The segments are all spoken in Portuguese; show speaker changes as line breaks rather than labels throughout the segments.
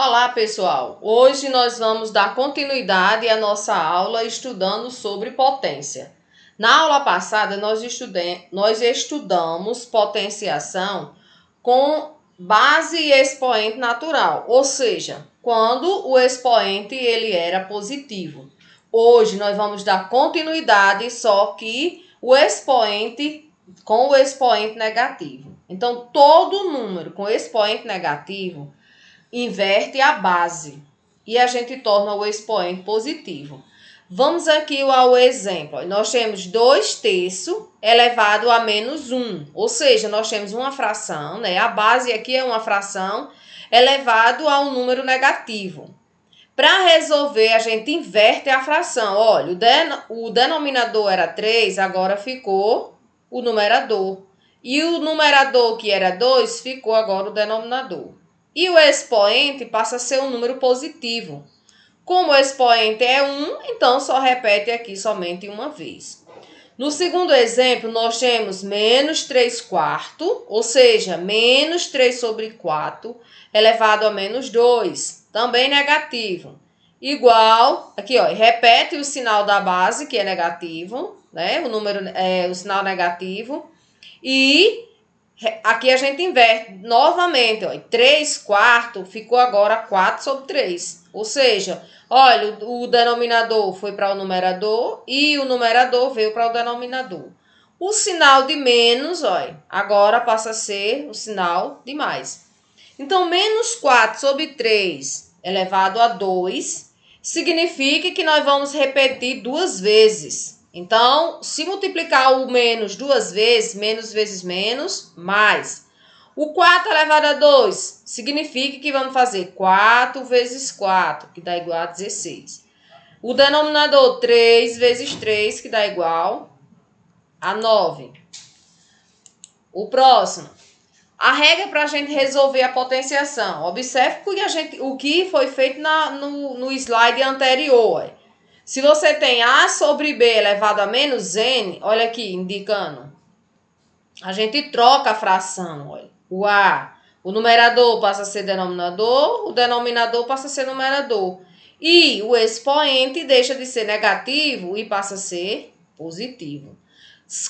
Olá, pessoal! Hoje nós vamos dar continuidade à nossa aula estudando sobre potência. Na aula passada, nós estudamos potenciação com base e expoente natural, ou seja, quando o expoente ele era positivo. Hoje nós vamos dar continuidade, só que o expoente com o expoente negativo. Então, todo número com expoente negativo inverte a base e a gente torna o expoente positivo. Vamos aqui ao exemplo. Nós temos 2/3 elevado a menos 1. Ou seja, nós temos uma fração, né? A base aqui é uma fração elevado a um número negativo. Para resolver, a gente inverte a fração. Olha, o denominador era 3, agora ficou o numerador. E o numerador, que era 2, ficou agora o denominador. E o expoente passa a ser um número positivo. Como o expoente é 1, então só repete aqui somente uma vez. No segundo exemplo, nós temos menos 3/4, ou seja, menos 3 sobre 4 elevado a menos 2, também negativo. Igual, aqui ó, repete o sinal da base, que é negativo, né? O sinal negativo. E aqui a gente inverte novamente, ó, 3/4 ficou agora 4 sobre 3. Ou seja, olha, o denominador foi para o numerador e o numerador veio para o denominador. O sinal de menos, olha, agora passa a ser o sinal de mais. Então, menos 4 sobre 3 elevado a 2 significa que nós vamos repetir duas vezes. Então, se multiplicar o menos duas vezes, menos vezes menos, mais. O 4 elevado a 2 significa que vamos fazer 4 vezes 4, que dá igual a 16. O denominador 3 vezes 3, que dá igual a 9. O próximo. A regra para a gente resolver a potenciação. Observe o que foi feito no slide anterior. Se você tem A sobre B elevado a menos N, olha aqui, indicando. A gente troca a fração, olha. O A, o numerador passa a ser denominador, o denominador passa a ser numerador. E o expoente deixa de ser negativo e passa a ser positivo.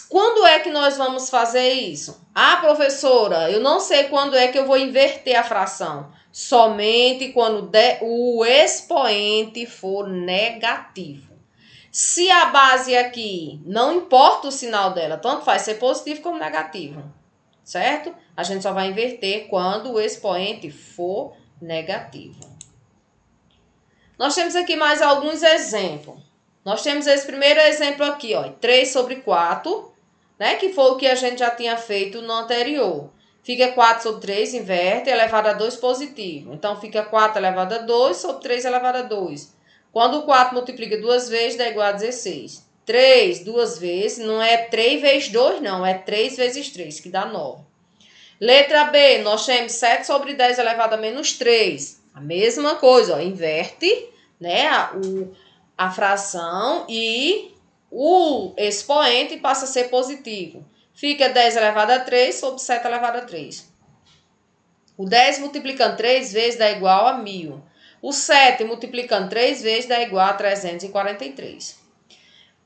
Quando é que nós vamos fazer isso? Ah, professora, eu não sei quando é que eu vou inverter a fração. Somente quando o expoente for negativo. Se a base aqui, não importa o sinal dela, tanto faz ser positivo como negativo, certo? A gente só vai inverter quando o expoente for negativo. Nós temos aqui mais alguns exemplos. Nós temos esse primeiro exemplo aqui, ó, 3 sobre 4, né, que foi o que a gente já tinha feito no anterior. Fica 4 sobre 3, inverte, elevado a 2 positivo. Então, fica 4 elevado a 2 sobre 3 elevado a 2. Quando o 4 multiplica duas vezes, dá igual a 16. 3 duas vezes, não é 3 vezes 2, não, é 3 vezes 3, que dá 9. Letra B, nós temos 7 sobre 10 elevado a menos 3. A mesma coisa, ó, inverte, né, a fração e o expoente passa a ser positivo. Fica 10 elevado a 3 sobre 7 elevado a 3. O 10 multiplicando 3 vezes dá igual a 1000. O 7 multiplicando 3 vezes dá igual a 343.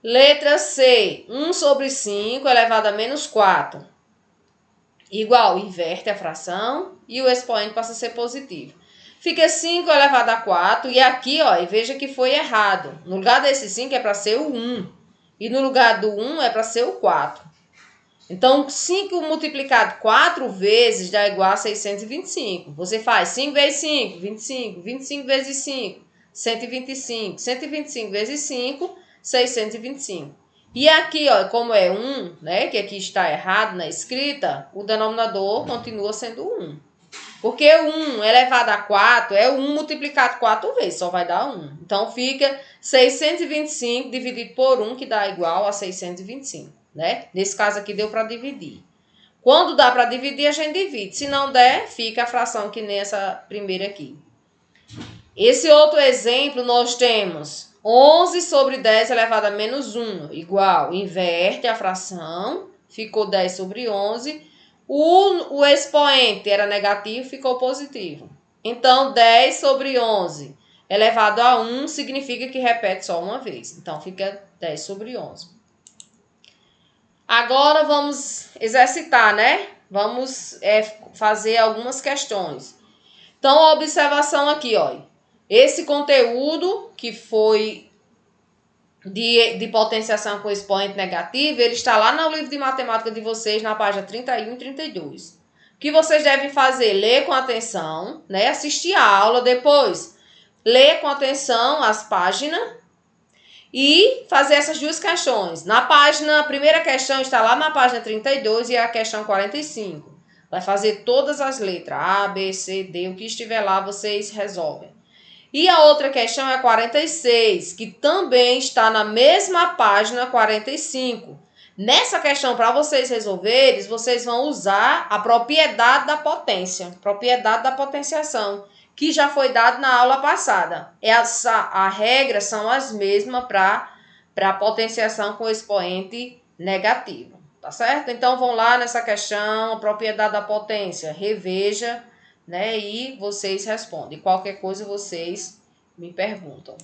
Letra C, 1 sobre 5 elevado a menos 4. Igual, inverte a fração e o expoente passa a ser positivo. Fica 5 elevado a 4 e aqui, ó, veja que foi errado. No lugar desse 5 é para ser o 1 e no lugar do 1 é para ser o 4. Então, 5 multiplicado 4 vezes dá igual a 625. Você faz 5 vezes 5, 25. 25 vezes 5, 125. 125 vezes 5, 625. E aqui, ó, como é 1, né, que aqui está errado na escrita, o denominador continua sendo 1. Porque o 1 elevado a 4 é 1 multiplicado 4 vezes, só vai dar 1. Então, fica 625 dividido por 1, que dá igual a 625, né? Nesse caso aqui, deu para dividir. Quando dá para dividir, a gente divide. Se não der, fica a fração que nem essa primeira aqui. Esse outro exemplo, nós temos 11 sobre 10 elevado a menos 1, igual, inverte a fração, ficou 10 sobre 11. O expoente era negativo, ficou positivo. Então, 10 sobre 11 elevado a 1 significa que repete só uma vez. Então, fica 10 sobre 11. Agora, vamos exercitar, né? Vamos fazer algumas questões. Então, a observação aqui, ó. Esse conteúdo que foi de potenciação com expoente negativo, ele está lá no livro de matemática de vocês, na página 31 e 32. O que vocês devem fazer? Ler com atenção, né? Assistir a aula, depois ler com atenção as páginas e fazer essas duas questões. A primeira questão está lá na página 32 e a questão 45. Vai fazer todas as letras, A, B, C, D, o que estiver lá, vocês resolvem. E a outra questão é a 46, que também está na mesma página 45. Nessa questão, para vocês resolverem, vocês vão usar a propriedade da potência, propriedade da potenciação, que já foi dado na aula passada. A regra são as mesmas para a potenciação com expoente negativo, tá certo? Então, vão lá nessa questão, propriedade da potência, reveja, né? E vocês respondem. Qualquer coisa vocês me perguntam.